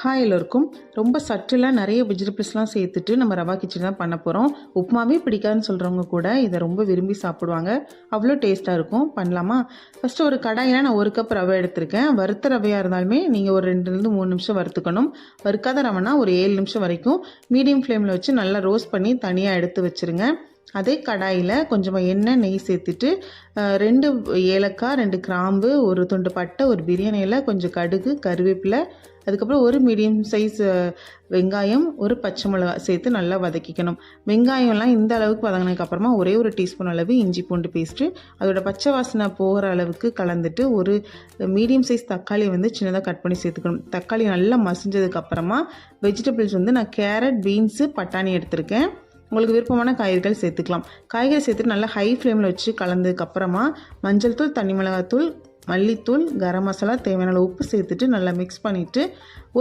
Hi எல்லோருக்கும். ரொம்ப சட்டிலாக நிறைய வெஜிடபிள்ஸ்லாம் சேர்த்துட்டு நம்ம ரவா கிச்சடி தான் பண்ண போகிறோம். உப்புமாவே பிடிக்காதுன்னு சொல்கிறவங்க கூட இதை ரொம்ப விரும்பி சாப்பிடுவாங்க. அவ்வளோ டேஸ்ட்டாக இருக்கும். பண்ணலாமா? ஃபஸ்ட்டு ஒரு கடாயில் நான் 1 கப் ரவை எடுத்திருக்கேன். வறுத்த ரவையாக இருந்தாலுமே நீங்கள் ஒரு 2லேருந்து 3 நிமிஷம் வறுத்துக்கணும். வறுக்காத ரவைனா ஒரு 7 நிமிஷம் வரைக்கும் மீடியம் ஃப்ளேமில் வச்சு நல்லா ரோஸ்ட் பண்ணி தனியாக எடுத்து வச்சுருங்க. அதே கடாயில் கொஞ்சமாக எண்ணெய் நெய் சேர்த்துட்டு 2 ஏலக்காய், 2 கிராம்பு, ஒரு துண்டு பட்டை, ஒரு பிரியாணி இலை, கொஞ்சம் கடுகு, கருவேப்பிலை, அதுக்கப்புறம் ஒரு மீடியம் சைஸ் வெங்காயம், ஒரு பச்சை மிளகாய் சேர்த்து நல்லா வதக்கிக்கணும். வெங்காயம்லாம் இந்த அளவுக்கு வதங்கினதுக்கப்புறமா ஒரே ஒரு டீஸ்பூன் அளவு இஞ்சி பூண்டு பேஸ்ட்டு, அதோட பச்சை வாசனை போகிற அளவுக்கு கலந்துட்டு ஒரு மீடியம் சைஸ் தக்காளி சின்னதாக கட் பண்ணி சேர்த்துக்கணும். தக்காளி நல்லா மசிஞ்சதுக்கப்புறமா வெஜிடபிள்ஸ் நான் கேரட், பீன்ஸு, பட்டாணி எடுத்திருக்கேன். உங்களுக்கு விருப்பமான காய்கறிகள் சேர்த்துக்கலாம். காய்கறி சேர்த்துட்டு நல்லா ஹை ஃப்ளேமில் வச்சு கலந்ததுக்கப்புறமா மஞ்சள் தூள், தனி மிளகாத்தூள், மல்லித்தூள், கரம் மசாலா, தேவையான உப்பு சேர்த்துட்டு நல்லா மிக்ஸ் பண்ணிவிட்டு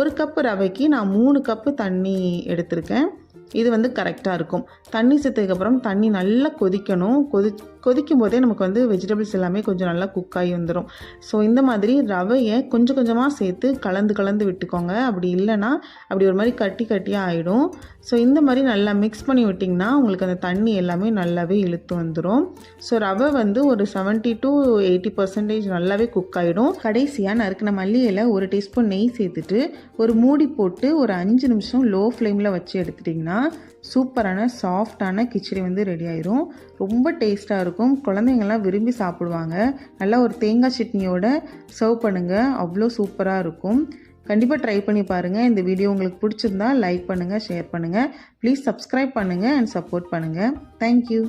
1 கப்பு ரவைக்கு நான் 3 கப்பு தண்ணி எடுத்திருக்கேன். இது கரெக்டாக இருக்கும். தண்ணி சேர்த்ததுக்கப்புறம் தண்ணி நல்லா கொதிக்கணும். கொதிக்கும் போதே நமக்கு வெஜிடபிள்ஸ் எல்லாமே கொஞ்சம் நல்லா குக் ஆகி வந்துடும். ஸோ இந்த மாதிரி ரவையை கொஞ்சம் கொஞ்சமாக சேர்த்து கலந்து விட்டுக்கோங்க. அப்படி இல்லைன்னா அப்படி ஒரு மாதிரி கட்டியாக ஆகிடும். ஸோ இந்த மாதிரி நல்லா மிக்ஸ் பண்ணி விட்டிங்கன்னா உங்களுக்கு அந்த தண்ணி எல்லாமே நல்லாவே இழுத்து வந்துடும். ஸோ ரவை ஒரு 70 to 80% நல்லாவே குக் ஆகிடும். கடைசியாக நறுக்கின மல்லி இலை, 1 டீஸ்பூன் நெய் சேர்த்துட்டு ஒரு மூடி போட்டு ஒரு 5 நிமிஷம் லோ ஃப்ளேமில் வச்சு எடுத்துட்டிங்கன்னா சூப்பரான சாஃப்டான கிச்சடி ரெடி ஆயிரும். ரொம்ப டேஸ்ட்டாக இருக்கும். குழந்தைங்கள்லாம் விரும்பி சாப்பிடுவாங்க. நல்லா ஒரு தேங்காய் சட்னியோட சர்வ் பண்ணுங்கள். அவ்வளோ சூப்பராக இருக்கும். கண்டிப்பாக ட்ரை பண்ணி பாருங்கள். இந்த வீடியோ உங்களுக்கு பிடிச்சிருந்தா லைக் பண்ணுங்கள், ஷேர் பண்ணுங்கள். ப்ளீஸ் சப்ஸ்கிரைப் பண்ணுங்கள் அண்ட் சப்போர்ட் பண்ணுங்கள். தேங்க்யூ.